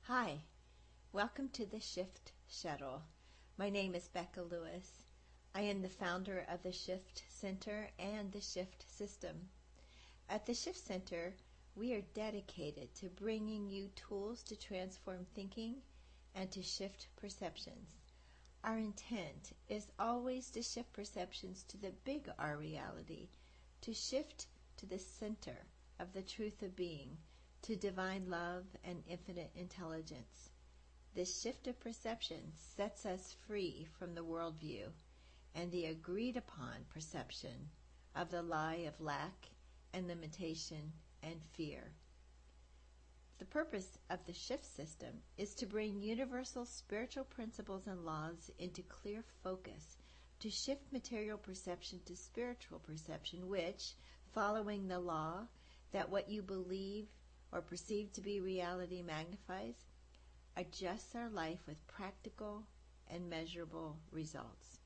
Hi, welcome to the Shift Shuttle. My name is Becca Lewis. I am the founder of the Shift Center and the Shift System. At the Shift Center, we are dedicated to bringing you tools to transform thinking and to shift perceptions. Our intent is always to shift perceptions to the big R reality, to shift to the center of the truth of being, to divine love and infinite intelligence. This shift of perception sets us free from the worldview and the agreed upon perception of the lie of lack and limitation and fear. The purpose of the shift system is to bring universal spiritual principles and laws into clear focus, to shift material perception to spiritual perception, which, following the law that what you believe or perceive to be reality magnifies, adjusts our life with practical and measurable results.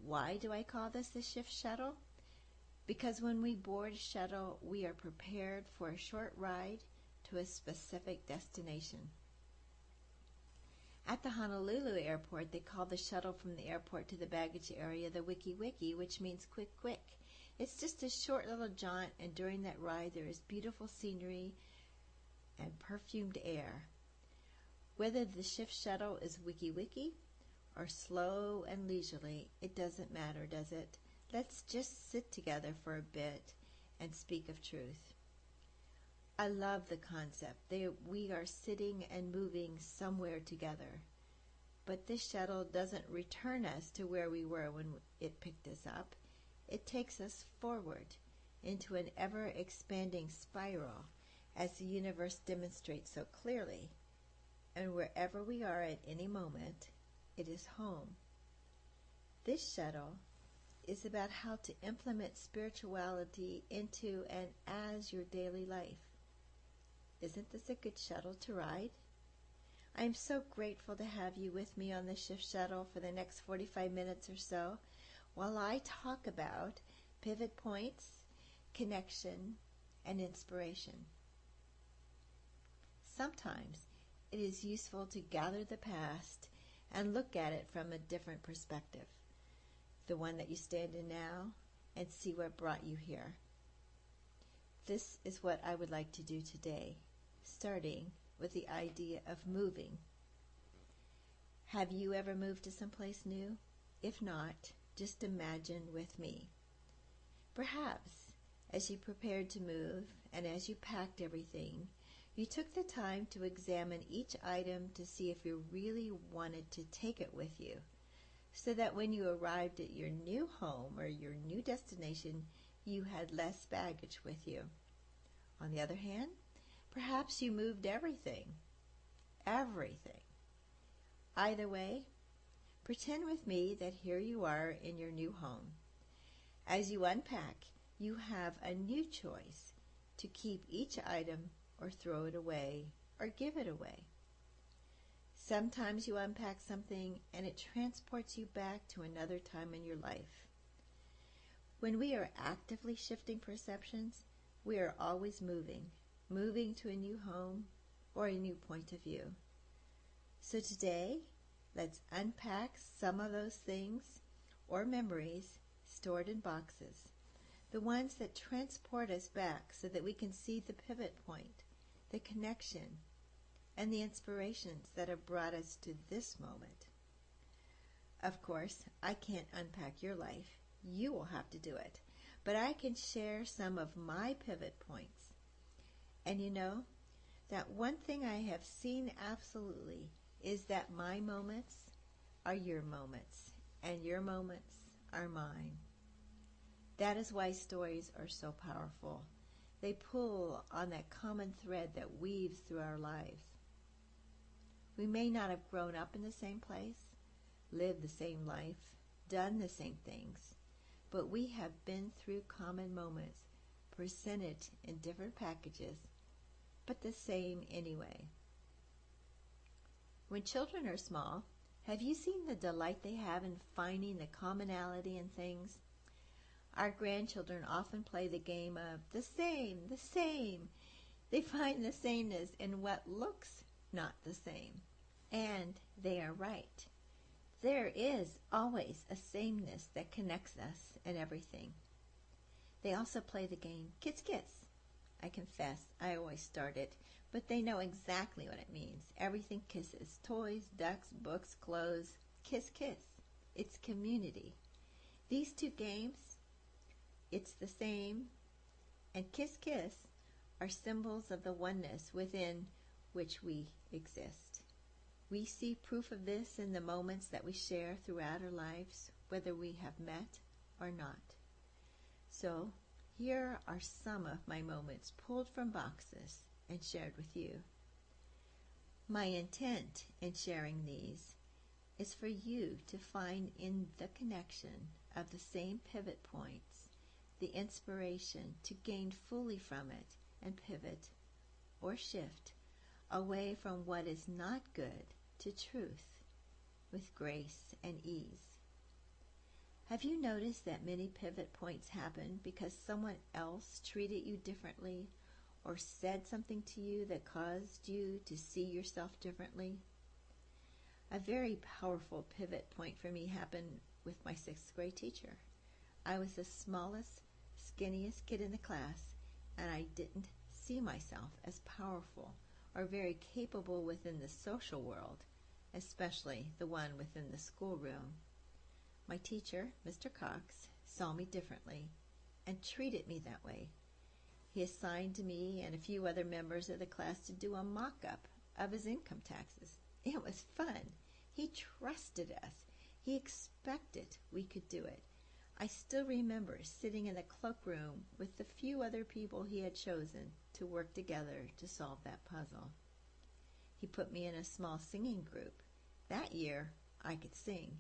Why do I call this the Shift Shuttle? Because when we board a shuttle, we are prepared for a short ride to a specific destination. At the Honolulu airport, they call the shuttle from the airport to the baggage area the Wiki Wiki, which means quick, quick. It's just a short little jaunt, and during that ride there is beautiful scenery and perfumed air. Whether the Shift Shuttle is Wiki Wiki or slow and leisurely, it doesn't matter, does it? Let's just sit together for a bit and speak of truth. I love the concept. We are sitting and moving somewhere together. But this shuttle doesn't return us to where we were when it picked us up. It takes us forward into an ever-expanding spiral, as the universe demonstrates so clearly. And wherever we are at any moment, it is home. This shuttle is about how to implement spirituality into and as your daily life. Isn't this a good shuttle to ride? I am so grateful to have you with me on the Shift Shuttle for the next 45 minutes or so, while I talk about pivot points, connection, and inspiration. Sometimes it is useful to gather the past and look at it from a different perspective, the one that you stand in now, and see what brought you here. This is what I would like to do today, starting with the idea of moving. Have you ever moved to someplace new? If not, just imagine with me. Perhaps, as you prepared to move and as you packed everything, you took the time to examine each item to see if you really wanted to take it with you, so that when you arrived at your new home or your new destination, you had less baggage with you. On the other hand, perhaps you moved everything. Everything. Either way, pretend with me that here you are in your new home. As you unpack, you have a new choice to keep each item or throw it away or give it away. Sometimes you unpack something and it transports you back to another time in your life. When we are actively shifting perceptions, we are always moving to a new home or a new point of view. So today, let's unpack some of those things or memories stored in boxes, the ones that transport us back so that we can see the pivot point, the connection, and the inspirations that have brought us to this moment. Of course, I can't unpack your life. You will have to do it. But I can share some of my pivot points. And you know, that one thing I have seen absolutely is that my moments are your moments, and your moments are mine. That is why stories are so powerful. They pull on that common thread that weaves through our lives. We may not have grown up in the same place, lived the same life, done the same things, but we have been through common moments, presented in different packages, but the same anyway. When children are small, have you seen the delight they have in finding the commonality in things? Our grandchildren often play the game of the same. They find the sameness in what looks not the same. And they are right. There is always a sameness that connects us and everything. They also play the game Kiss Kiss. I confess, I always start it, but they know exactly what it means. Everything kisses. Toys, ducks, books, clothes. Kiss Kiss. It's community. These two games, It's the Same and Kiss Kiss, are symbols of the oneness within which we exist. We see proof of this in the moments that we share throughout our lives, whether we have met or not. So, here are some of my moments pulled from boxes and shared with you. My intent in sharing these is for you to find in the connection of the same pivot points the inspiration to gain fully from it and pivot or shift away from what is not good to truth with grace and ease. Have you noticed that many pivot points happen because someone else treated you differently or said something to you that caused you to see yourself differently? A very powerful pivot point for me happened with my 6th grade teacher. I was the smallest, skinniest kid in the class, and I didn't see myself as powerful or very capable within the social world, especially the one within the schoolroom. My teacher, Mr. Cox, saw me differently and treated me that way. He assigned me and a few other members of the class to do a mock-up of his income taxes. It was fun. He trusted us. He expected we could do it. I still remember sitting in the cloakroom with the few other people he had chosen to work together to solve that puzzle. He put me in a small singing group. That year, I could sing.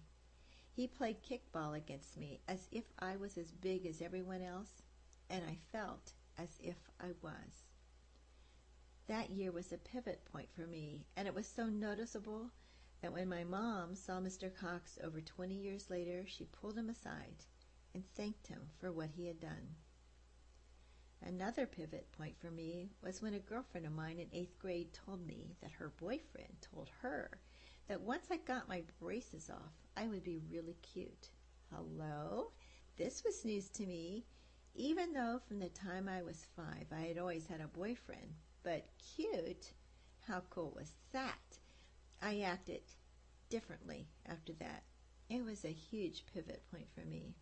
He played kickball against me as if I was as big as everyone else, and I felt as if I was. That year was a pivot point for me, and it was so noticeable that when my mom saw Mr. Cox over 20 years later, she pulled him aside and thanked him for what he had done. Another pivot point for me was when a girlfriend of mine in 8th grade told me that her boyfriend told her that once I got my braces off, I would be really cute. Hello? This was news to me, even though from the time I was 5 I had always had a boyfriend. But cute? How cool was that? I acted differently after that. It was a huge pivot point for me.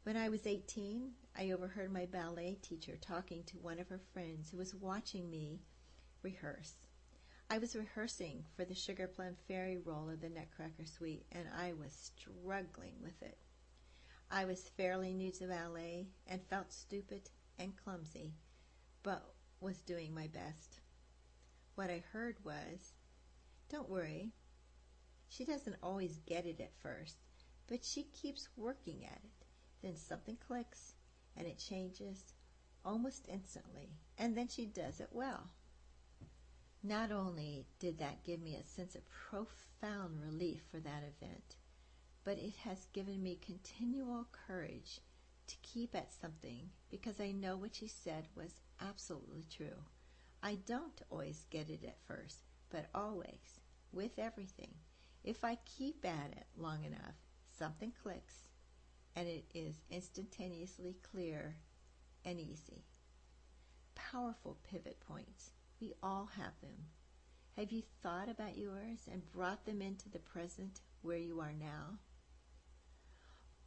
When I was 18, I overheard my ballet teacher talking to one of her friends who was watching me rehearse. I was rehearsing for the Sugar Plum Fairy role of the Nutcracker Suite, and I was struggling with it. I was fairly new to ballet and felt stupid and clumsy, but was doing my best. What I heard was, "Don't worry, she doesn't always get it at first, but she keeps working at it. Then something clicks, and it changes almost instantly, and then she does it well." Not only did that give me a sense of profound relief for that event, but it has given me continual courage to keep at something because I know what she said was absolutely true. I don't always get it at first, but always, with everything, if I keep at it long enough, something clicks, and it is instantaneously clear and easy. Powerful pivot points. We all have them. Have you thought about yours and brought them into the present where you are now?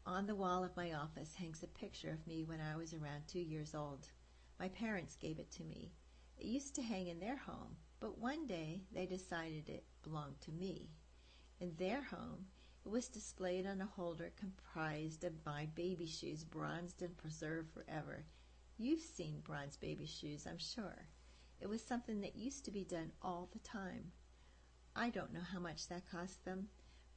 On the wall of my office hangs a picture of me when I was around 2 years old. My parents gave it to me. It used to hang in their home, but one day they decided it belonged to me. In their home, it was displayed on a holder comprised of my baby shoes, bronzed and preserved forever. You've seen bronze baby shoes, I'm sure. It was something that used to be done all the time. I don't know how much that cost them,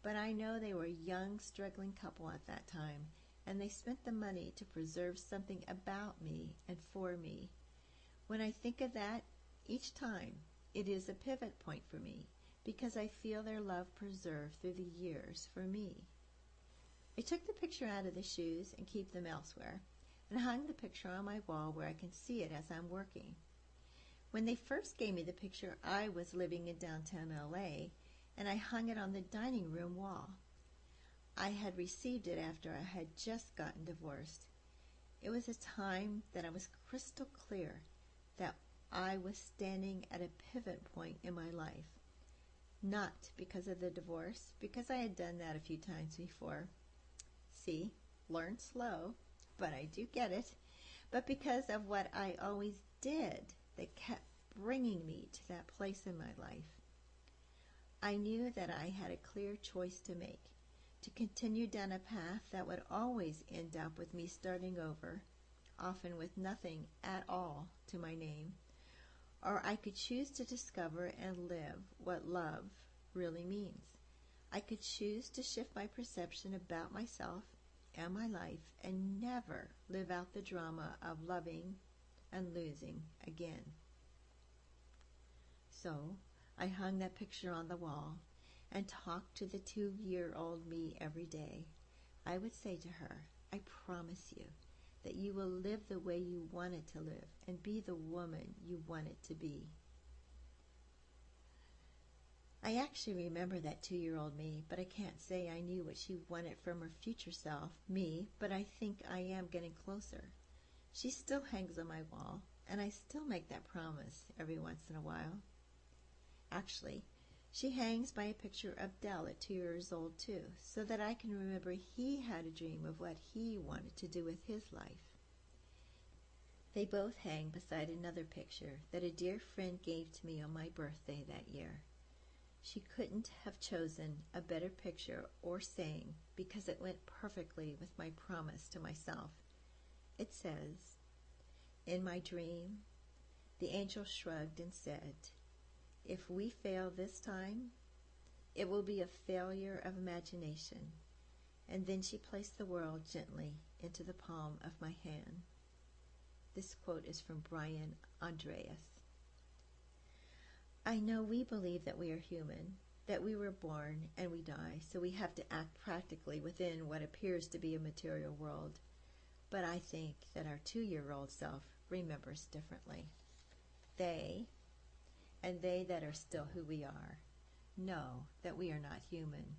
but I know they were a young, struggling couple at that time, and they spent the money to preserve something about me and for me. When I think of that, each time, it is a pivot point for me, because I feel their love preserved through the years for me. I took the picture out of the shoes and keep them elsewhere, and hung the picture on my wall where I can see it as I'm working. When they first gave me the picture, I was living in downtown LA, and I hung it on the dining room wall. I had received it after I had just gotten divorced. It was a time that I was crystal clear that I was standing at a pivot point in my life. Not because of the divorce, because I had done that a few times before. See, learn slow, but I do get it. But because of what I always did that kept bringing me to that place in my life. I knew that I had a clear choice to make, to continue down a path that would always end up with me starting over, often with nothing at all to my name, or I could choose to discover and live what love really means. I could choose to shift my perception about myself and my life and never live out the drama of loving and losing again. So I hung that picture on the wall and talked to the 2-year-old me every day. I would say to her, I promise you that you will live the way you wanted to live and be the woman you wanted to be. I actually remember that 2-year-old me, but I can't say I knew what she wanted from her future self, me, but I think I am getting closer. She still hangs on my wall, and I still make that promise every once in a while. Actually, she hangs by a picture of Dell at 2 years old too, so that I can remember he had a dream of what he wanted to do with his life. They both hang beside another picture that a dear friend gave to me on my birthday that year. She couldn't have chosen a better picture or saying because it went perfectly with my promise to myself. It says, "In my dream, the angel shrugged and said, 'If we fail this time, it will be a failure of imagination.' And then she placed the world gently into the palm of my hand." This quote is from Brian Andreas. I know we believe that we are human, that we were born and we die, so we have to act practically within what appears to be a material world. But I think that our 2-year-old self remembers differently. They, and they that are still who we are, know that we are not human,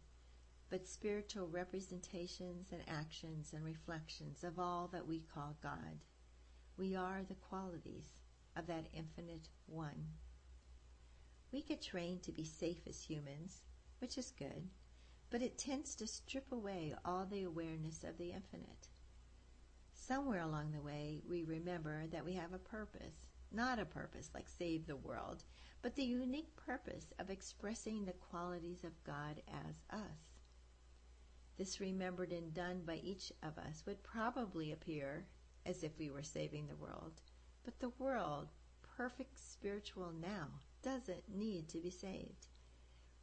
but spiritual representations and actions and reflections of all that we call God. We are the qualities of that infinite one. We get trained to be safe as humans, which is good, but it tends to strip away all the awareness of the infinite. Somewhere along the way, we remember that we have a purpose, not a purpose like save the world, but the unique purpose of expressing the qualities of God as us. This remembered and done by each of us would probably appear as if we were saving the world, but the world, perfect spiritual now, doesn't need to be saved.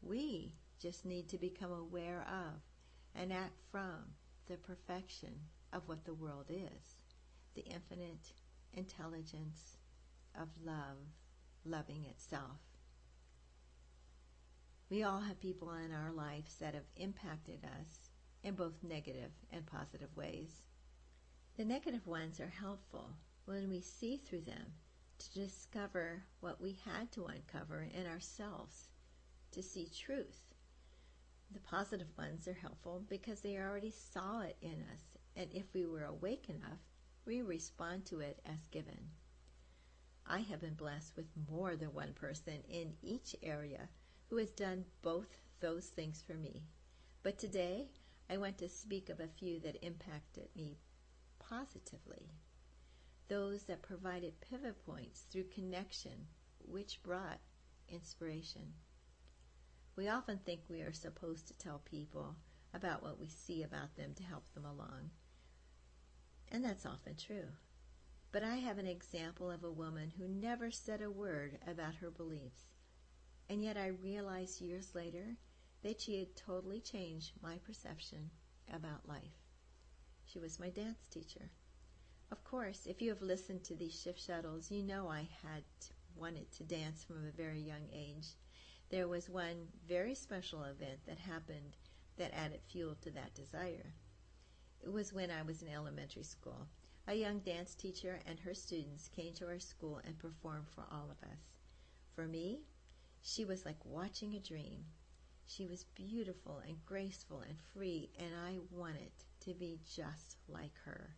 We just need to become aware of and act from the perfection of what the world is, the infinite intelligence of love, loving itself. We all have people in our lives that have impacted us in both negative and positive ways. The negative ones are helpful when we see through them to discover what we had to uncover in ourselves, to see truth. The positive ones are helpful because they already saw it in us, and if we were awake enough, we respond to it as given. I have been blessed with more than one person in each area who has done both those things for me. But today, I want to speak of a few that impacted me positively. Those that provided pivot points through connection, which brought inspiration. We often think we are supposed to tell people about what we see about them to help them along. And that's often true. But I have an example of a woman who never said a word about her beliefs. And yet I realized years later that she had totally changed my perception about life. She was my dance teacher. Of course, if you have listened to these shift shuttles, you know I had wanted to dance from a very young age. There was one very special event that happened that added fuel to that desire. It was when I was in elementary school. A young dance teacher and her students came to our school and performed for all of us. For me, she was like watching a dream. She was beautiful and graceful and free, and I wanted to be just like her.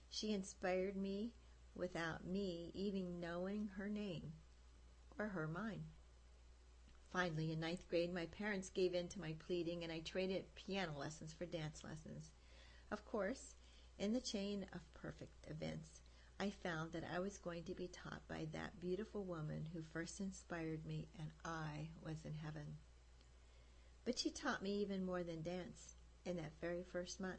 She inspired me without me even knowing her name or her mind. Finally, in ninth grade, my parents gave in to my pleading, and I traded piano lessons for dance lessons. Of course, in the chain of perfect events, I found that I was going to be taught by that beautiful woman who first inspired me, and I was in heaven. But she taught me even more than dance in that very first month.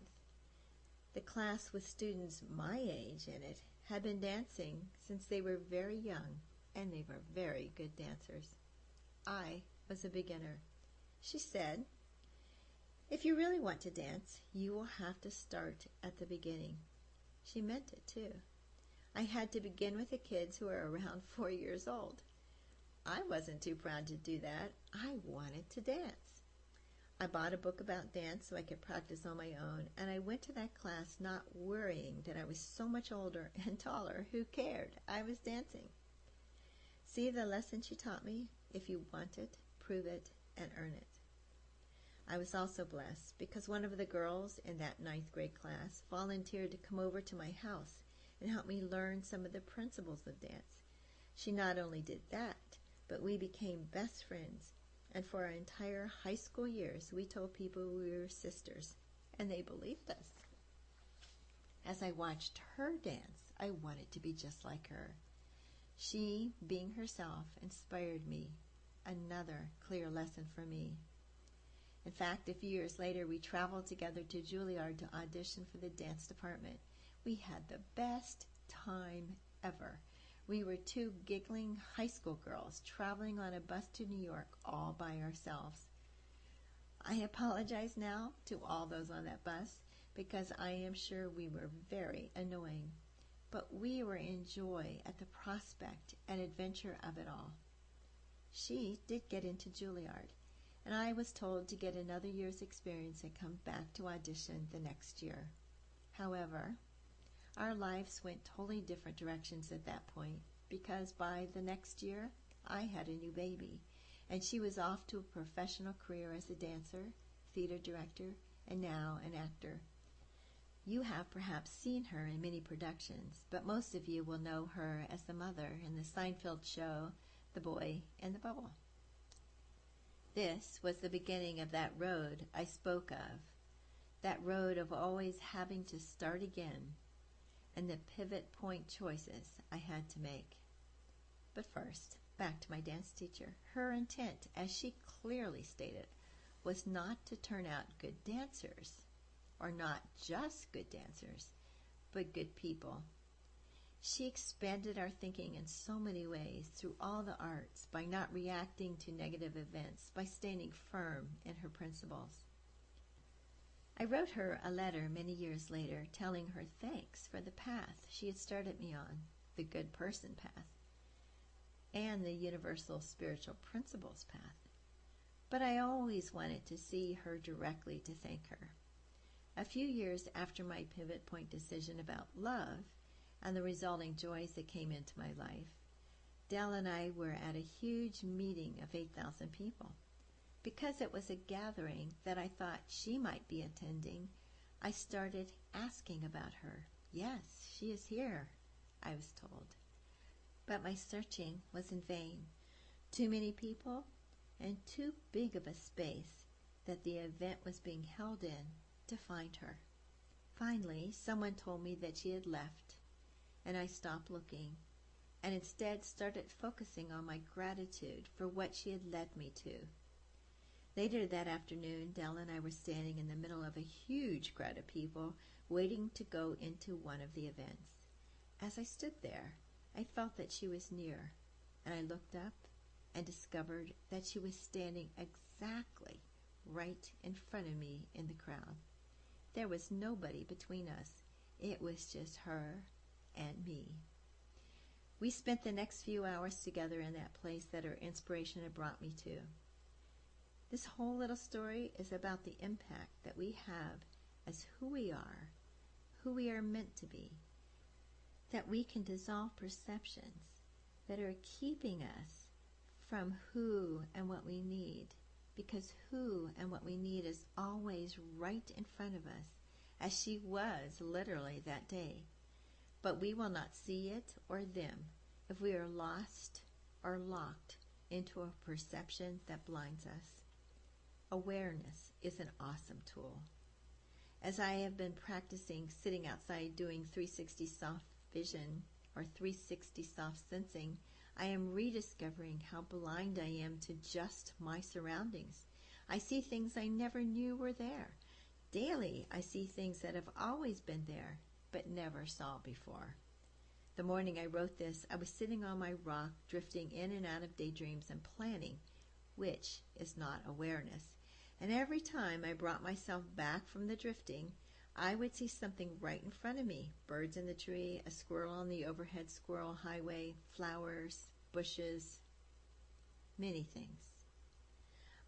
The class with students my age in it had been dancing since they were very young, and they were very good dancers. I was a beginner. She said, "If you really want to dance, you will have to start at the beginning." She meant it too. I had to begin with the kids who were around 4 years old. I wasn't too proud to do that. I wanted to dance. I bought a book about dance so I could practice on my own, and I went to that class not worrying that I was so much older and taller. Who cared? I was dancing. See the lesson she taught me? If you want it, prove it, and earn it. I was also blessed because one of the girls in that ninth grade class volunteered to come over to my house and help me learn some of the principles of dance. She not only did that, but we became best friends, and for our entire high school years we told people we were sisters, and they believed us. As I watched her dance, I wanted to be just like her. She, being herself, inspired me. Another clear lesson for me. In fact, a few years later, we traveled together to Juilliard to audition for the dance department. We had the best time ever. We were two giggling high school girls traveling on a bus to New York all by ourselves. I apologize now to all those on that bus because I am sure we were very annoying. But we were in joy at the prospect and adventure of it all. She did get into Juilliard, and I was told to get another year's experience and come back to audition the next year. However, our lives went totally different directions at that point because by the next year, I had a new baby, and she was off to a professional career as a dancer, theater director, and now an actor. You have perhaps seen her in many productions, but most of you will know her as the mother in the Seinfeld show, The Boy and the Bubble. This was the beginning of that road I spoke of, that road of always having to start again, and the pivot point choices I had to make. But first, back to my dance teacher. Her intent, as she clearly stated, was not to turn out good dancers, or not just good dancers, but good people. She expanded our thinking in so many ways through all the arts by not reacting to negative events, by standing firm in her principles. I wrote her a letter many years later telling her thanks for the path she had started me on, the good person path, and the universal spiritual principles path. But I always wanted to see her directly to thank her. A few years after my pivot point decision about love and the resulting joys that came into my life, Dell and I were at a huge meeting of 8,000 people. Because it was a gathering that I thought she might be attending, I started asking about her. Yes, she is here, I was told. But my searching was in vain. Too many people and too big of a space that the event was being held in to find her. Finally, someone told me that she had left, and I stopped looking and instead started focusing on my gratitude for what she had led me to. Later that afternoon, Dell and I were standing in the middle of a huge crowd of people waiting to go into one of the events. As I stood there, I felt that she was near, and I looked up and discovered that she was standing exactly right in front of me in the crowd. There was nobody between us. It was just her and me. We spent the next few hours together in that place that her inspiration had brought me to. This whole little story is about the impact that we have as who we are meant to be, that we can dissolve perceptions that are keeping us from who and what we need, because who and what we need is always right in front of us, as she was literally that day. But we will not see it or them if we are lost or locked into a perception that blinds us. Awareness is an awesome tool. As I have been practicing sitting outside doing 360 soft vision or 360 soft sensing, I am rediscovering how blind I am to just my surroundings. I see things I never knew were there. Daily, I see things that have always been there, but never saw before. The morning I wrote this, I was sitting on my rock, drifting in and out of daydreams and planning, which is not awareness. And every time I brought myself back from the drifting, I would see something right in front of me. Birds in the tree, a squirrel on the overhead squirrel highway, flowers, bushes, many things.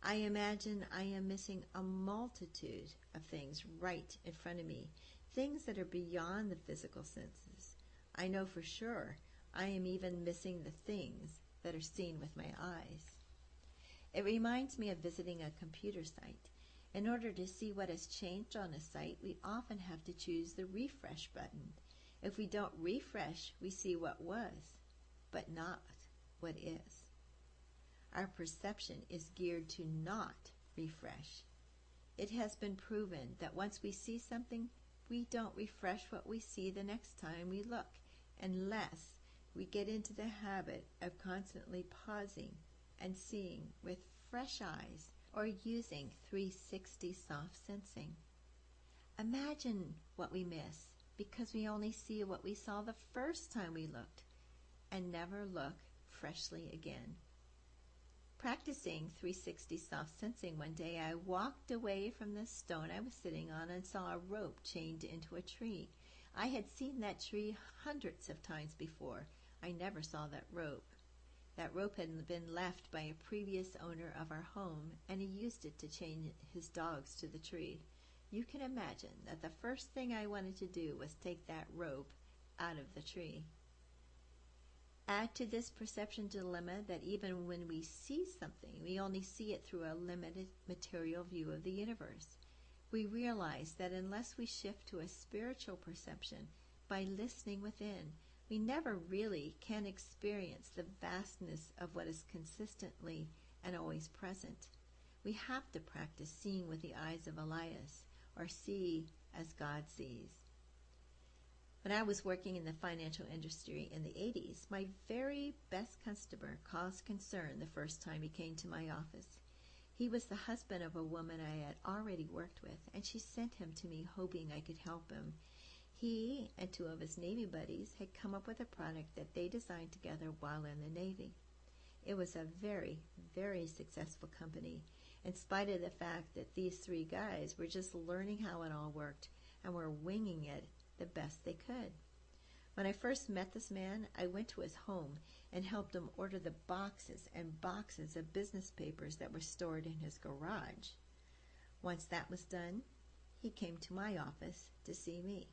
I imagine I am missing a multitude of things right in front of me, things that are beyond the physical senses. I know for sure I am even missing the things that are seen with my eyes. It reminds me of visiting a computer site. In order to see what has changed on a site, we often have to choose the refresh button. If we don't refresh, we see what was, but not what is. Our perception is geared to not refresh. It has been proven that once we see something, we don't refresh what we see the next time we look, unless we get into the habit of constantly pausing and seeing with fresh eyes or using 360 soft sensing. Imagine what we miss because we only see what we saw the first time we looked and never look freshly again. Practicing 360 soft sensing one day, I walked away from the stone I was sitting on and saw a rope chained into a tree. I had seen that tree hundreds of times before. I never saw that rope. That rope had been left by a previous owner of our home, and he used it to chain his dogs to the tree. You can imagine that the first thing I wanted to do was take that rope out of the tree. Add to this perception dilemma that even when we see something, we only see it through a limited material view of the universe. We realize that unless we shift to a spiritual perception by listening within, we never really can experience the vastness of what is consistently and always present. We have to practice seeing with the eyes of Elias, or see as God sees. When I was working in the financial industry in the 80s, my very best customer caused concern the first time he came to my office. He was the husband of a woman I had already worked with, and she sent him to me hoping I could help him. He and two of his Navy buddies had come up with a product that they designed together while in the Navy. It was a very, very successful company, in spite of the fact that these three guys were just learning how it all worked and were winging it the best they could. When I first met this man, I went to his home and helped him order the boxes and boxes of business papers that were stored in his garage. Once that was done, he came to my office to see me.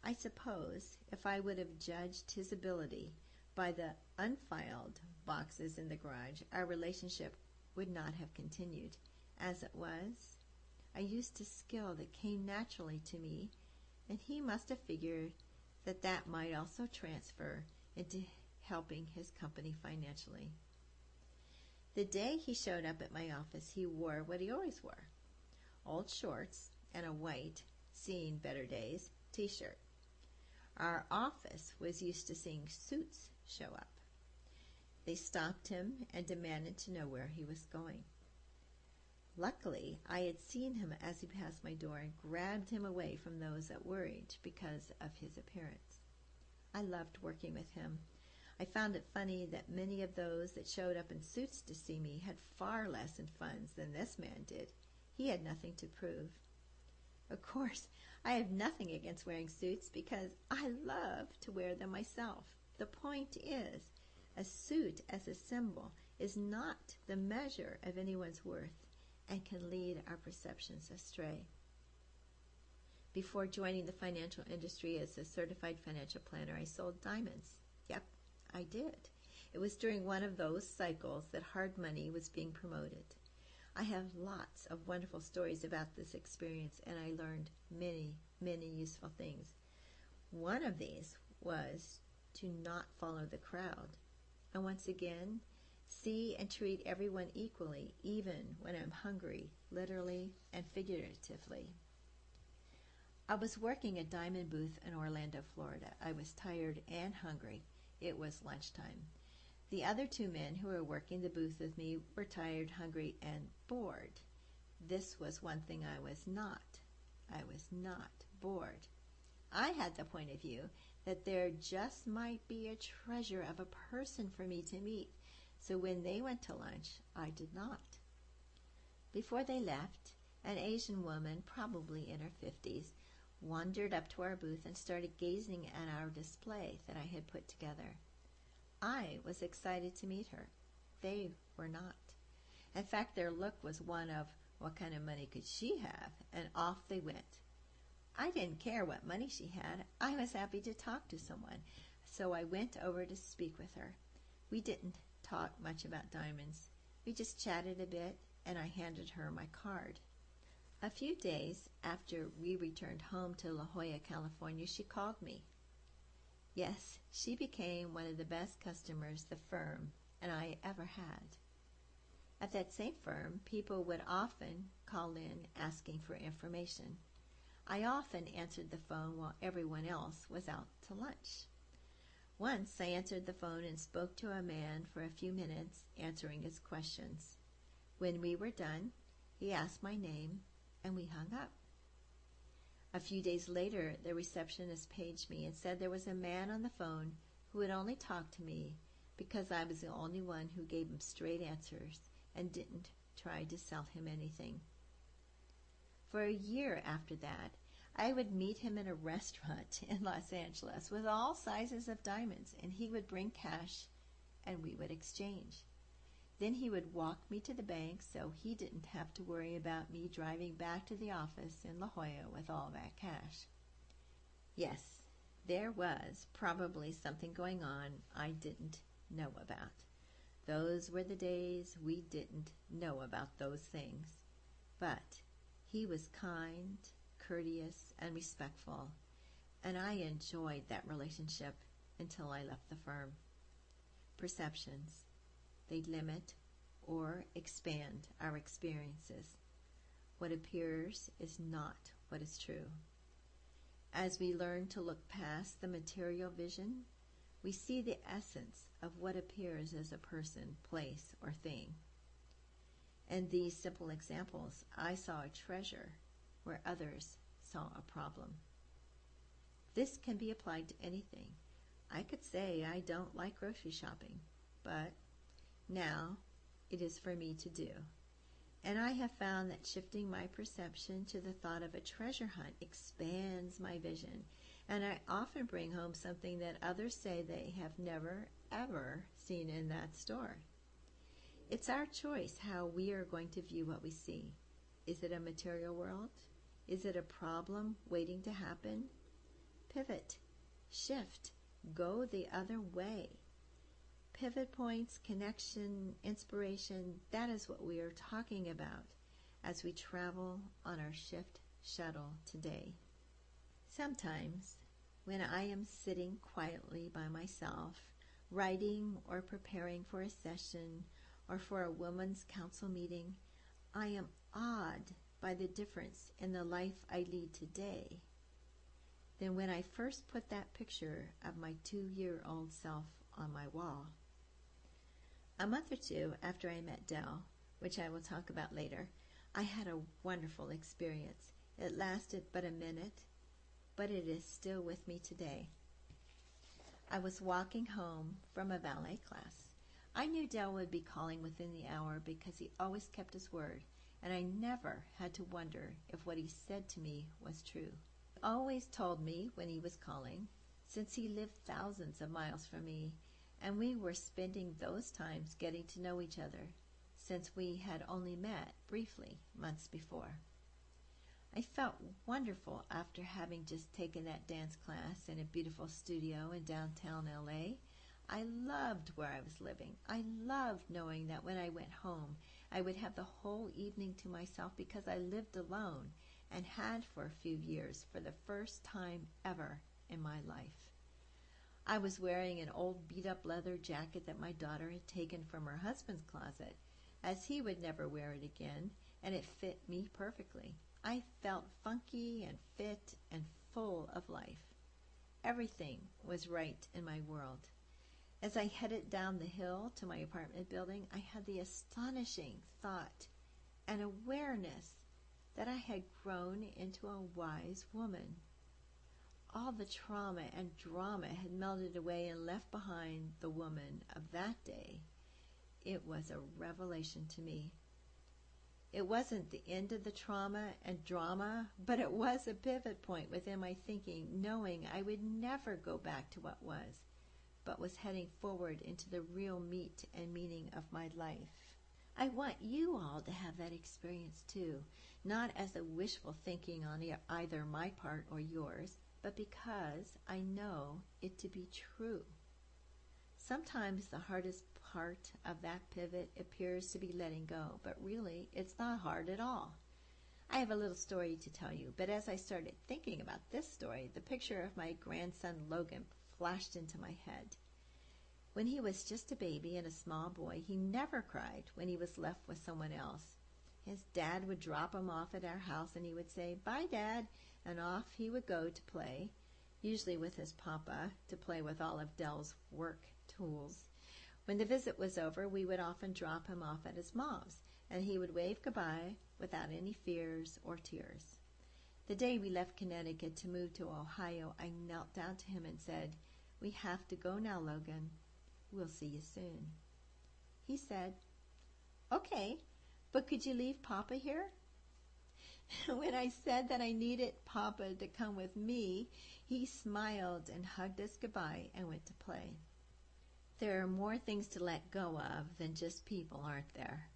I suppose if I would have judged his ability by the unfiled boxes in the garage, our relationship would not have continued. As it was, I used a skill that came naturally to me, and he must have figured that that might also transfer into helping his company financially. The day he showed up at my office, he wore what he always wore, old shorts and a white, seen better days, t-shirt. Our office was used to seeing suits show up. They stopped him and demanded to know where he was going. Luckily, I had seen him as he passed my door and grabbed him away from those that worried because of his appearance. I loved working with him. I found it funny that many of those that showed up in suits to see me had far less in funds than this man did. He had nothing to prove. Of course, I have nothing against wearing suits because I love to wear them myself. The point is, a suit as a symbol is not the measure of anyone's worth and can lead our perceptions astray. Before joining the financial industry as a certified financial planner, I sold diamonds. Yep, I did. It was during one of those cycles that hard money was being promoted. I have lots of wonderful stories about this experience, and I learned many, many useful things. One of these was to not follow the crowd. And once again, see and treat everyone equally, even when I'm hungry, literally and figuratively. I was working a diamond booth in Orlando, Florida. I was tired and hungry. It was lunchtime. The other two men who were working the booth with me were tired, hungry, and bored. This was one thing I was not. I was not bored. I had the point of view that there just might be a treasure of a person for me to meet, so when they went to lunch, I did not. Before they left, an Asian woman, probably in her 50s, wandered up to our booth and started gazing at our display that I had put together. I was excited to meet her. They were not. In fact, their look was one of, what kind of money could she have? And off they went. I didn't care what money she had. I was happy to talk to someone, so I went over to speak with her. We didn't talk much about diamonds. We just chatted a bit, and I handed her my card. A few days after we returned home to La Jolla, California, she called me. Yes, she became one of the best customers the firm and I ever had. At that same firm, people would often call in asking for information. I often answered the phone while everyone else was out to lunch. Once I answered the phone and spoke to a man for a few minutes, answering his questions. When we were done, he asked my name, and we hung up. A few days later, the receptionist paged me and said there was a man on the phone who would only talk to me because I was the only one who gave him straight answers and didn't try to sell him anything. For a year after that, I would meet him in a restaurant in Los Angeles with all sizes of diamonds, and he would bring cash and we would exchange. Then he would walk me to the bank so he didn't have to worry about me driving back to the office in La Jolla with all that cash. Yes, there was probably something going on I didn't know about. Those were the days we didn't know about those things. But he was kind, courteous, and respectful, and I enjoyed that relationship until I left the firm. Perceptions. They limit or expand our experiences. What appears is not what is true. As we learn to look past the material vision, we see the essence of what appears as a person, place, or thing. In these simple examples, I saw a treasure where others saw a problem. This can be applied to anything. I could say I don't like grocery shopping, but now it is for me to do. And I have found that shifting my perception to the thought of a treasure hunt expands my vision, and I often bring home something that others say they have never, ever seen in that store. It's our choice how we are going to view what we see. Is it a material world? Is it a problem waiting to happen? Pivot, shift, go the other way. Pivot points, connection, inspiration, that is what we are talking about as we travel on our Shift Shuttle today. Sometimes, when I am sitting quietly by myself, writing or preparing for a session or for a women's council meeting, I am awed by the difference in the life I lead today than when I first put that picture of my 2-year-old self on my wall. A month or two after I met Dell, which I will talk about later, I had a wonderful experience. It lasted but a minute, but it is still with me today. I was walking home from a ballet class. I knew Dell would be calling within the hour because he always kept his word, and I never had to wonder if what he said to me was true. He always told me when he was calling, since he lived thousands of miles from me, and we were spending those times getting to know each other, since we had only met briefly months before. I felt wonderful after having just taken that dance class in a beautiful studio in downtown LA. I loved where I was living. I loved knowing that when I went home, I would have the whole evening to myself because I lived alone and had for a few years for the first time ever in my life. I was wearing an old beat-up leather jacket that my daughter had taken from her husband's closet, as he would never wear it again, and it fit me perfectly. I felt funky and fit and full of life. Everything was right in my world. As I headed down the hill to my apartment building, I had the astonishing thought and awareness that I had grown into a wise woman. All the trauma and drama had melted away and left behind the woman of that day. It was a revelation to me. It wasn't the end of the trauma and drama, but it was a pivot point within my thinking, knowing I would never go back to what was, but was heading forward into the real meat and meaning of my life. I want you all to have that experience too, not as a wishful thinking on either my part or yours, but because I know it to be true. Sometimes the hardest part of that pivot appears to be letting go, but really it's not hard at all. I have a little story to tell you, but as I started thinking about this story, the picture of my grandson Logan flashed into my head. When he was just a baby and a small boy, he never cried when he was left with someone else. His dad would drop him off at our house and he would say, "Bye, Dad," and off he would go to play, usually with his papa, to play with all of Dell's work tools. When the visit was over, we would often drop him off at his mom's, and he would wave goodbye without any fears or tears. The day we left Connecticut to move to Ohio, I knelt down to him and said, "We have to go now, Logan. We'll see you soon." He said, "Okay, but could you leave Papa here?" When I said that I needed Papa to come with me, he smiled and hugged us goodbye and went to play. There are more things to let go of than just people, aren't there?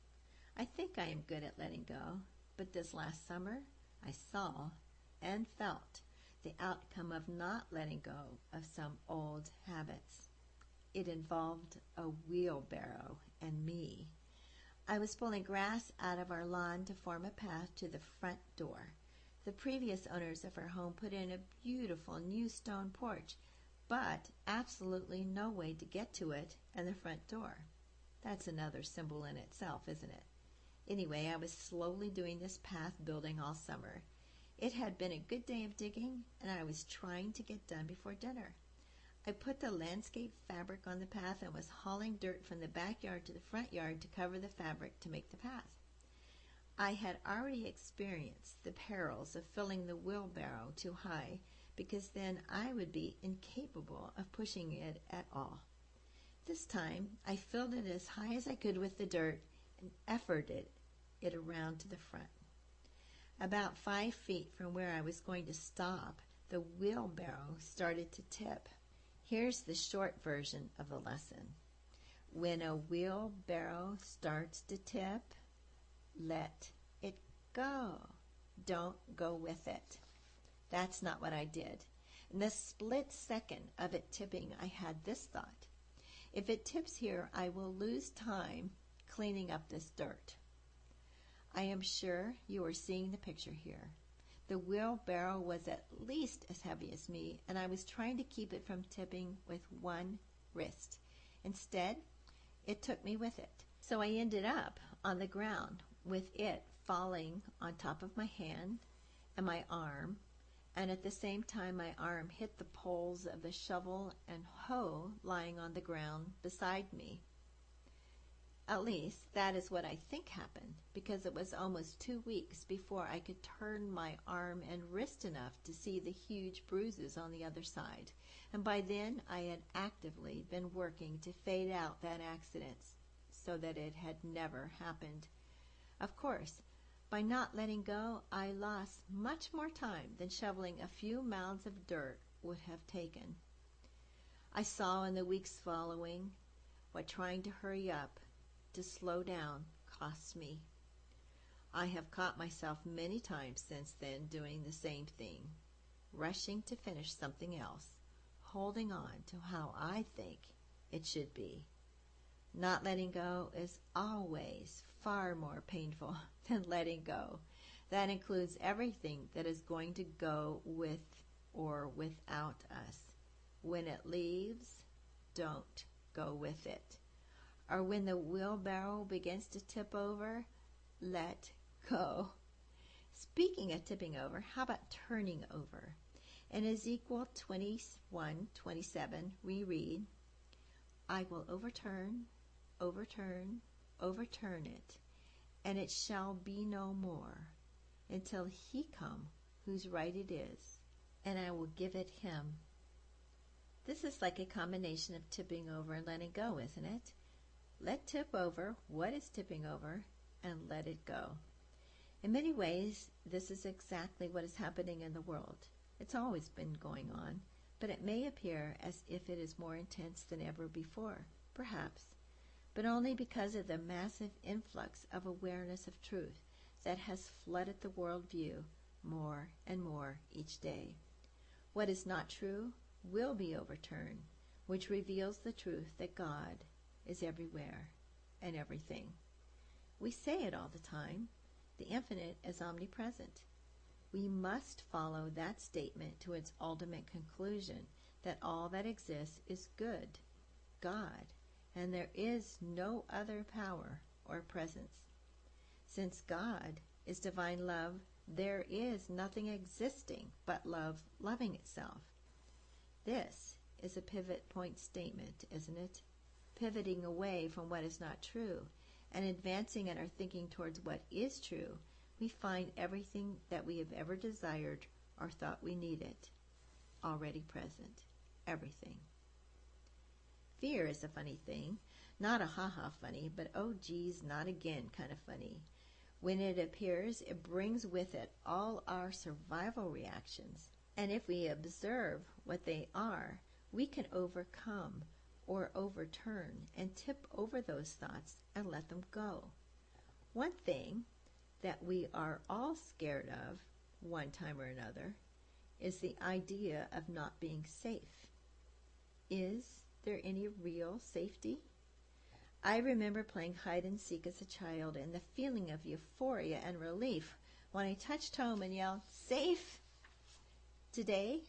I think I am good at letting go, but this last summer I saw and felt the outcome of not letting go of some old habits. It involved a wheelbarrow and me. I was pulling grass out of our lawn to form a path to the front door. The previous owners of our home put in a beautiful new stone porch, but absolutely no way to get to it and the front door. That's another symbol in itself, isn't it? Anyway, I was slowly doing this path building all summer. It had been a good day of digging, and I was trying to get done before dinner. I put the landscape fabric on the path and was hauling dirt from the backyard to the front yard to cover the fabric to make the path. I had already experienced the perils of filling the wheelbarrow too high, because then I would be incapable of pushing it at all. This time, I filled it as high as I could with the dirt and efforted it around to the front. About 5 feet from where I was going to stop, the wheelbarrow started to tip. Here's the short version of the lesson. When a wheelbarrow starts to tip, let it go. Don't go with it. That's not what I did. In the split second of it tipping, I had this thought. If it tips here, I will lose time cleaning up this dirt. I am sure you are seeing the picture here. The wheelbarrow was at least as heavy as me, and I was trying to keep it from tipping with one wrist. Instead, it took me with it. So I ended up on the ground with it falling on top of my hand and my arm, and at the same time my arm hit the poles of the shovel and hoe lying on the ground beside me. At least that is what I think happened, because it was almost 2 weeks before I could turn my arm and wrist enough to see the huge bruises on the other side. And by then I had actively been working to fade out that accident so that it had never happened. Of course, by not letting go, I lost much more time than shoveling a few mounds of dirt would have taken. I saw in the weeks following what trying to hurry up, to slow down, cost me. I have caught myself many times since then doing the same thing, rushing to finish something else, holding on to how I think it should be. Not letting go is always far more painful than letting go. That includes everything that is going to go with or without us. When it leaves, don't go with it. Or when the wheelbarrow begins to tip over, let go. Speaking of tipping over, how about turning over? In Ezekiel 21:27, we read, I will overturn it, and it shall be no more, until he come whose right it is, and I will give it him. This is like a combination of tipping over and letting go, isn't it? Let tip over what is tipping over, and let it go. In many ways, this is exactly what is happening in the world. It's always been going on, but it may appear as if it is more intense than ever before, perhaps, but only because of the massive influx of awareness of truth that has flooded the worldview more and more each day. What is not true will be overturned, which reveals the truth that God is everywhere and everything. We say it all the time, the infinite is omnipresent. We must follow that statement to its ultimate conclusion, that all that exists is good, God, and there is no other power or presence. Since God is divine love, there is nothing existing but love loving itself. This is a pivot point statement, isn't it? Pivoting away from what is not true and advancing in our thinking towards what is true, we find everything that we have ever desired or thought we needed already present. Everything. Fear is a funny thing. Not a ha-ha funny, but oh geez, not again kind of funny. When it appears, it brings with it all our survival reactions. And if we observe what they are, we can overcome or overturn and tip over those thoughts and let them go. One thing that we are all scared of, one time or another, is the idea of not being safe. Is there any real safety? I remember playing hide and seek as a child and the feeling of euphoria and relief when I touched home and yelled, "Safe!" Today,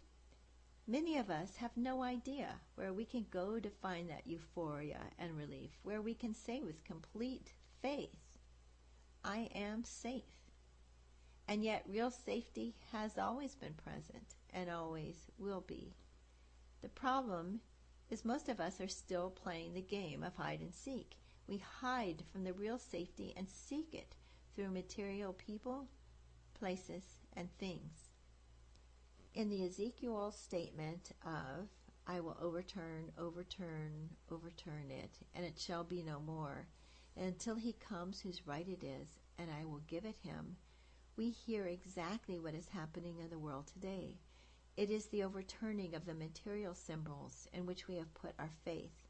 many of us have no idea where we can go to find that euphoria and relief, where we can say with complete faith, I am safe. And yet real safety has always been present and always will be. The problem is most of us are still playing the game of hide and seek. We hide from the real safety and seek it through material people, places, and things. In the Ezekiel statement of, I will overturn it, and it shall be no more, until he comes whose right it is, and I will give it him, we hear exactly what is happening in the world today. It is the overturning of the material symbols in which we have put our faith.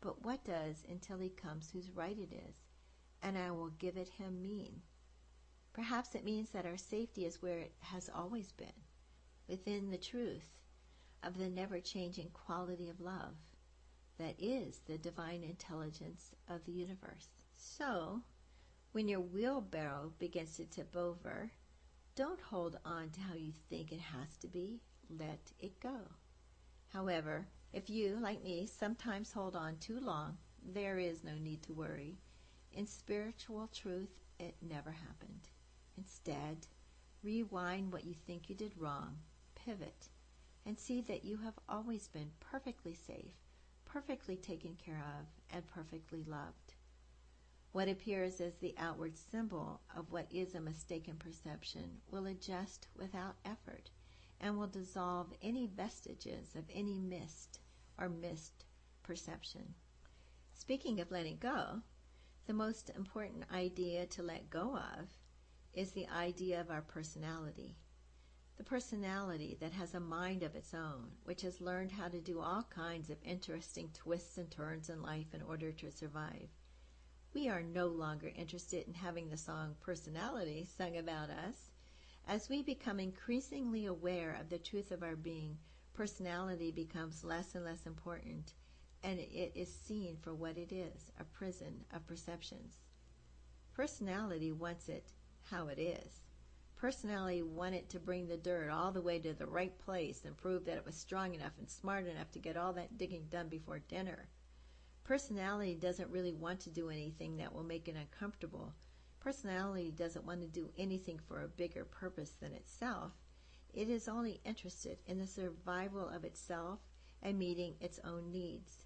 But what does until he comes whose right it is, and I will give it him mean? Perhaps it means that our safety is where it has always been, within the truth of the never-changing quality of love that is the divine intelligence of the universe. So, when your wheelbarrow begins to tip over, don't hold on to how you think it has to be. Let it go. However, if you, like me, sometimes hold on too long, there is no need to worry. In spiritual truth, it never happened. Instead, rewind what you think you did wrong, pivot, and see that you have always been perfectly safe, perfectly taken care of, and perfectly loved. What appears as the outward symbol of what is a mistaken perception will adjust without effort and will dissolve any vestiges of any missed or missed perception. Speaking of letting go, the most important idea to let go of is the idea of our personality. The personality that has a mind of its own, which has learned how to do all kinds of interesting twists and turns in life in order to survive. We are no longer interested in having the song Personality sung about us. As we become increasingly aware of the truth of our being, personality becomes less and less important, and it is seen for what it is, a prison of perceptions. Personality wants it how it is. Personality wanted to bring the dirt all the way to the right place and prove that it was strong enough and smart enough to get all that digging done before dinner. Personality doesn't really want to do anything that will make it uncomfortable. Personality doesn't want to do anything for a bigger purpose than itself. It is only interested in the survival of itself and meeting its own needs.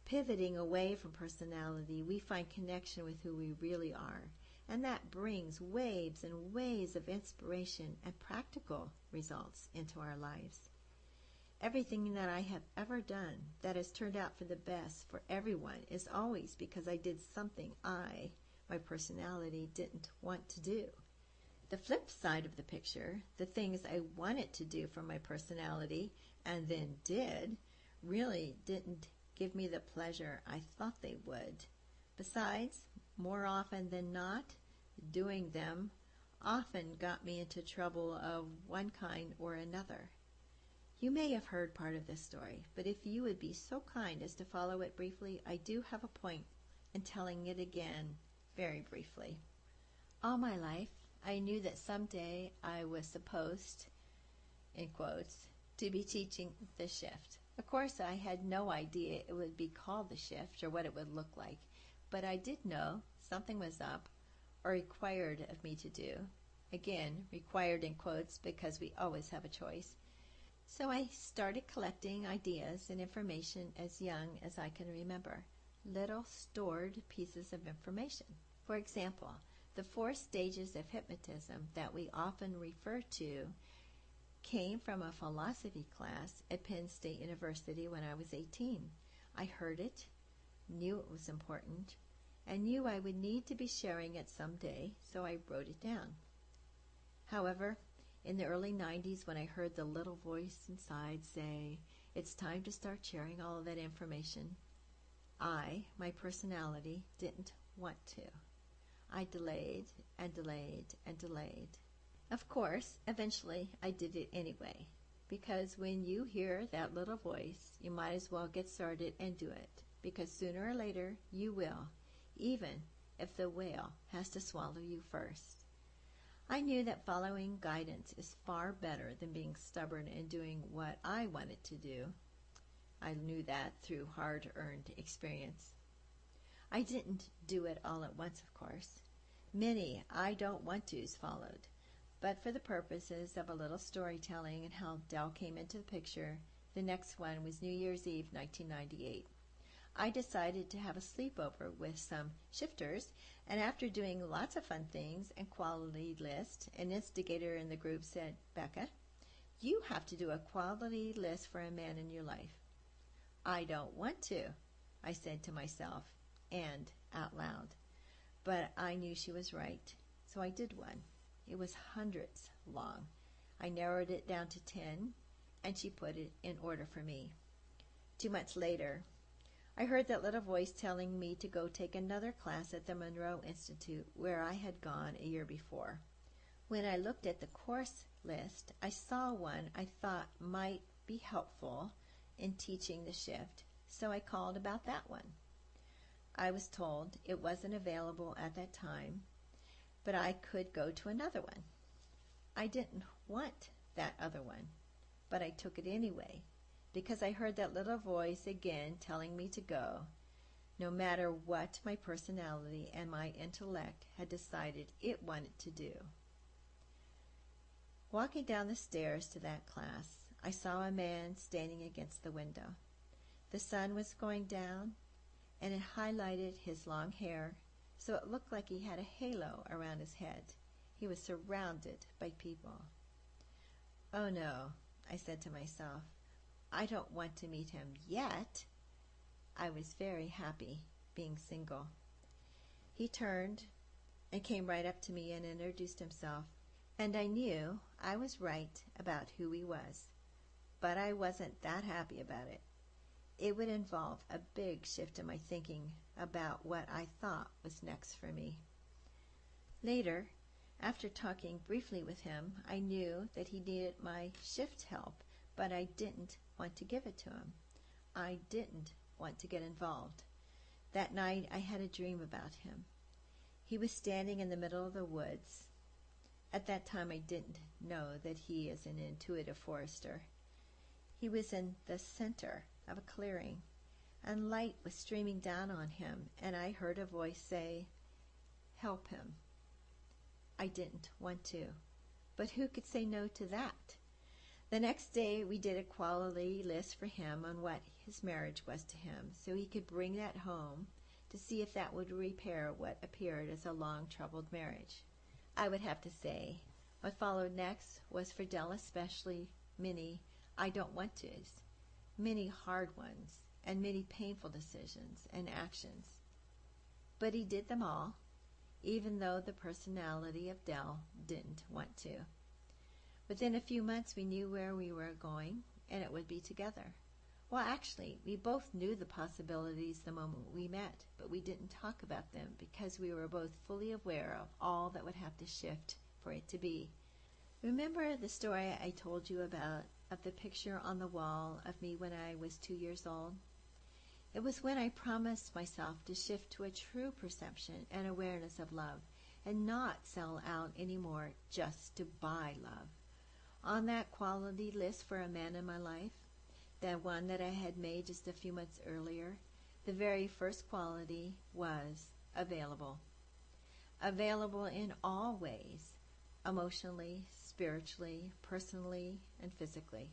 Pivoting away from personality, we find connection with who we really are, and that brings waves and waves of inspiration and practical results into our lives. Everything that I have ever done that has turned out for the best for everyone is always because I did something my personality, didn't want to do. The flip side of the picture, the things I wanted to do for my personality and then did, really didn't give me the pleasure I thought they would. Besides, more often than not, doing them often got me into trouble of one kind or another. You may have heard part of this story, but if you would be so kind as to follow it briefly, I do have a point in telling it again very briefly. All my life, I knew that someday I was supposed, in quotes, to be teaching the shift. Of course, I had no idea it would be called the shift or what it would look like, but I did know something was up or required of me to do. Again, required in quotes because we always have a choice. So I started collecting ideas and information as young as I can remember, little stored pieces of information. For example, the 4 stages of hypnotism that we often refer to came from a philosophy class at Penn State University when I was 18. I heard it, knew it was important, and knew I would need to be sharing it someday, so I wrote it down. However, in the early 90s, when I heard the little voice inside say, "It's time to start sharing all of that information," my personality, didn't want to. I delayed and delayed and delayed. Of course, eventually I did it anyway, because when you hear that little voice, you might as well get started and do it, because sooner or later you will, even if the whale has to swallow you first. I knew that following guidance is far better than being stubborn and doing what I wanted to do. I knew that through hard-earned experience. I didn't do it all at once, of course. Many I don't want to's followed, but for the purposes of a little storytelling and how Dell came into the picture, the next one was New Year's Eve, 1998. I decided to have a sleepover with some shifters, and after doing lots of fun things and quality list, an instigator in the group said, "Becca, you have to do a quality list for a man in your life." "I don't want to," I said to myself, and out loud. But I knew she was right, so I did one. It was hundreds long. I narrowed it down to 10, and she put it in order for me. 2 months later, I heard that little voice telling me to go take another class at the Monroe Institute, where I had gone a year before. When I looked at the course list, I saw one I thought might be helpful in teaching the shift, so I called about that one. I was told it wasn't available at that time, but I could go to another one. I didn't want that other one, but I took it anyway, because I heard that little voice again telling me to go, no matter what my personality and my intellect had decided it wanted to do. Walking down the stairs to that class, I saw a man standing against the window. The sun was going down, and it highlighted his long hair, so it looked like he had a halo around his head. He was surrounded by people. "Oh no," I said to myself, "I don't want to meet him yet." I was very happy being single. He turned and came right up to me and introduced himself, and I knew I was right about who he was, but I wasn't that happy about it. It would involve a big shift in my thinking about what I thought was next for me. Later, after talking briefly with him, I knew that he needed my shift help, but I didn't want to give it to him. I didn't want to get involved. That night I had a dream about him. He was standing in the middle of the woods. At that time I didn't know that he is an intuitive forester. He was in the center of a clearing, and light was streaming down on him, and I heard a voice say, "Help him." I didn't want to, but who could say no to that? The next day we did a quality list for him on what his marriage was to him, so he could bring that home to see if that would repair what appeared as a long troubled marriage. I would have to say, what followed next was for Dell especially many I don't want to's, many hard ones, and many painful decisions and actions. But he did them all, even though the personality of Dell didn't want to. Within a few months we knew where we were going, and it would be together. Well, actually, we both knew the possibilities the moment we met, but we didn't talk about them because we were both fully aware of all that would have to shift for it to be. Remember the story I told you about of the picture on the wall of me when I was 2 years old? It was when I promised myself to shift to a true perception and awareness of love and not sell out anymore just to buy love. On that quality list for a man in my life, the one that I had made just a few months earlier, the very first quality was available. Available in all ways, emotionally, spiritually, personally, and physically.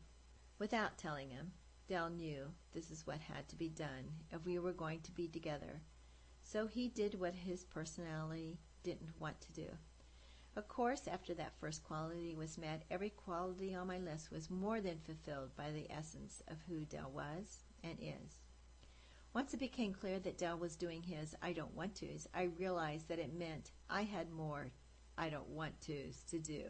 Without telling him, Dell knew this is what had to be done if we were going to be together. So he did what his personality didn't want to do. Of course, after that first quality was met, every quality on my list was more than fulfilled by the essence of who Dell was and is. Once it became clear that Dell was doing his I don't want to's, I realized that it meant I had more I don't want to's to do.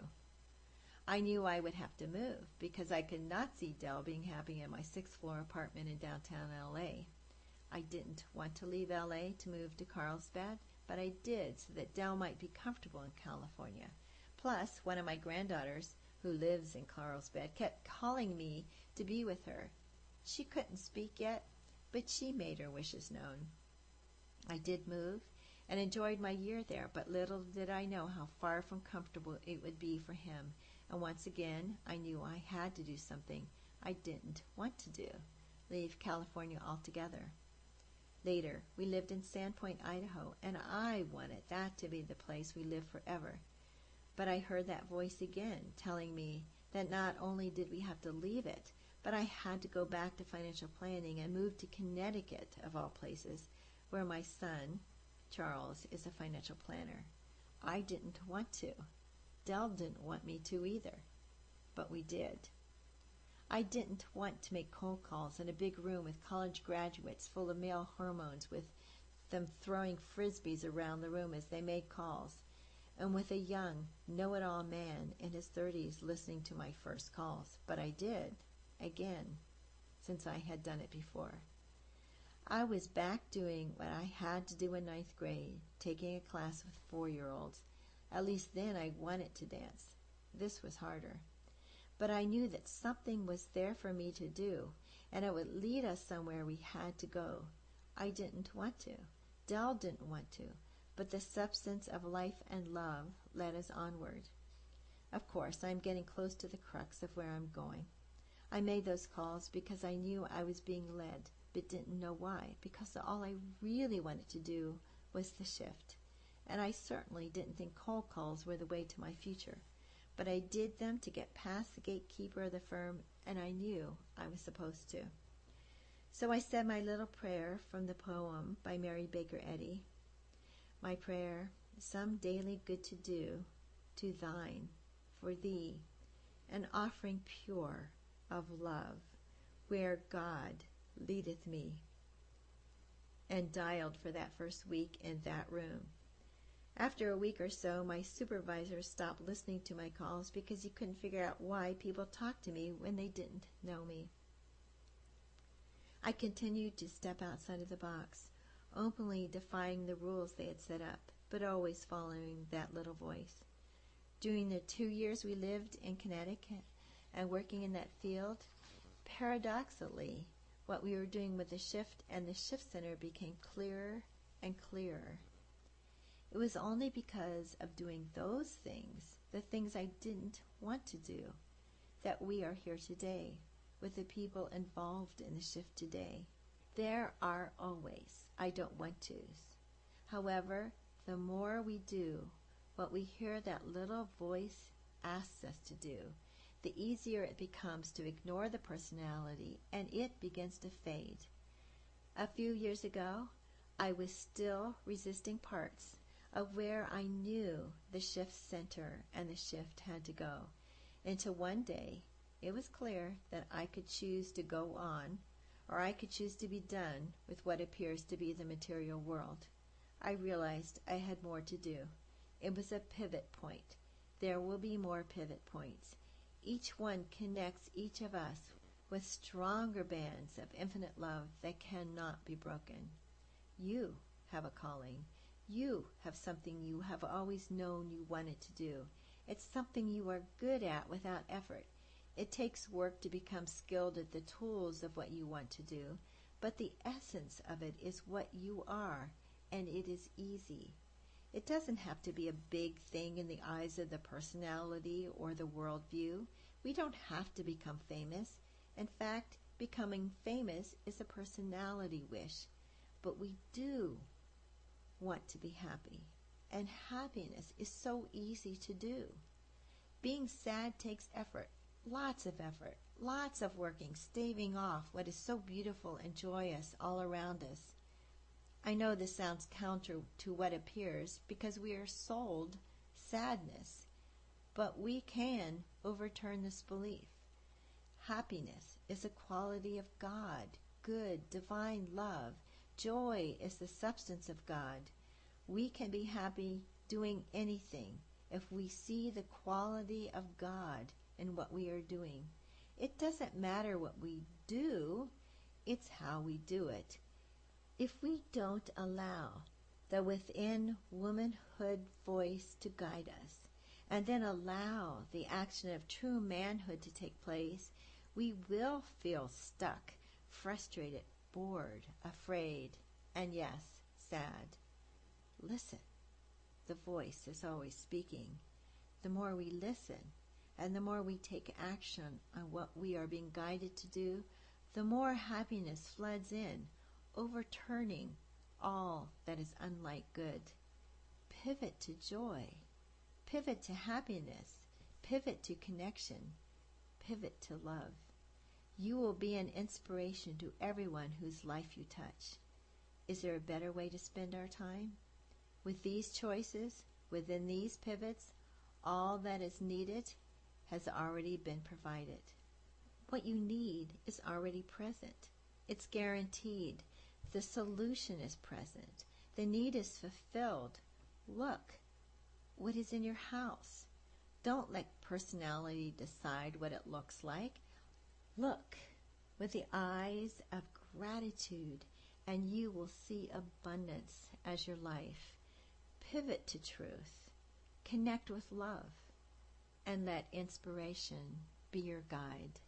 I knew I would have to move because I could not see Dell being happy in my 6th floor apartment in downtown LA. I didn't want to leave LA to move to Carlsbad, but I did so that Dell might be comfortable in California. Plus, one of my granddaughters, who lives in Carlsbad, kept calling me to be with her. She couldn't speak yet, but she made her wishes known. I did move and enjoyed my year there, but little did I know how far from comfortable it would be for him. And once again, I knew I had to do something I didn't want to do, leave California altogether. Later, we lived in Sandpoint, Idaho, and I wanted that to be the place we lived forever. But I heard that voice again telling me that not only did we have to leave it, but I had to go back to financial planning and move to Connecticut, of all places, where my son, Charles, is a financial planner. I didn't want to. Dell didn't want me to either, but we did. I didn't want to make cold calls in a big room with college graduates full of male hormones, with them throwing frisbees around the room as they made calls, and with a young, know-it-all man in his 30s listening to my first calls. But I did, again, since I had done it before. I was back doing what I had to do in 9th grade, taking a class with 4-year-olds. At least then I wanted to dance. This was harder. But I knew that something was there for me to do, and it would lead us somewhere we had to go. I didn't want to. Dell didn't want to. But the substance of life and love led us onward. Of course, I'm getting close to the crux of where I'm going. I made those calls because I knew I was being led, but didn't know why, because all I really wanted to do was the shift. And I certainly didn't think cold calls were the way to my future. But I did them to get past the gatekeeper of the firm, and I knew I was supposed to. So I said my little prayer from the poem by Mary Baker Eddy. My prayer, some daily good to do, to thine, for thee, an offering pure of love, where God leadeth me. And dialed for that first week in that room. After a week or so, my supervisor stopped listening to my calls because he couldn't figure out why people talked to me when they didn't know me. I continued to step outside of the box, openly defying the rules they had set up, but always following that little voice. During the 2 years we lived in Connecticut and working in that field, paradoxically, what we were doing with the shift and the shift center became clearer and clearer. It was only because of doing those things, the things I didn't want to do, that we are here today with the people involved in the shift today. There are always I don't want to's. However, the more we do what we hear that little voice asks us to do, the easier it becomes to ignore the personality, and it begins to fade. A few years ago, I was still resisting parts of where I knew the shift center and the shift had to go, until one day it was clear that I could choose to go on, or I could choose to be done with what appears to be the material world. I realized I had more to do. It was a pivot point. There will be more pivot points. Each one connects each of us with stronger bands of infinite love that cannot be broken. You have a calling. You have something you have always known you wanted to do. It's something you are good at without effort. It takes work to become skilled at the tools of what you want to do, but the essence of it is what you are, and it is easy. It doesn't have to be a big thing in the eyes of the personality or the worldview. We don't have to become famous. In fact, becoming famous is a personality wish. But we do want to be happy, and happiness is so easy to do. Being sad takes effort, lots of effort, lots of working, staving off what is so beautiful and joyous all around us. I know this sounds counter to what appears because we are sold sadness, but we can overturn this belief. Happiness is a quality of God, good, divine love. Joy is the substance of God. We can be happy doing anything if we see the quality of God in what we are doing. It doesn't matter what we do, it's how we do it. If we don't allow the within womanhood voice to guide us, and then allow the action of true manhood to take place, we will feel stuck, frustrated, bored, afraid, and yes, sad. Listen. The voice is always speaking. The more we listen, and the more we take action on what we are being guided to do, the more happiness floods in, overturning all that is unlike good. Pivot to joy. Pivot to happiness. Pivot to connection. Pivot to love. You will be an inspiration to everyone whose life you touch. Is there a better way to spend our time? With these choices, within these pivots, all that is needed has already been provided. What you need is already present. It's guaranteed. The solution is present. The need is fulfilled. Look, what is in your house? Don't let personality decide what it looks like. Look with the eyes of gratitude, and you will see abundance as your life. Pivot to truth. Connect with love, and let inspiration be your guide.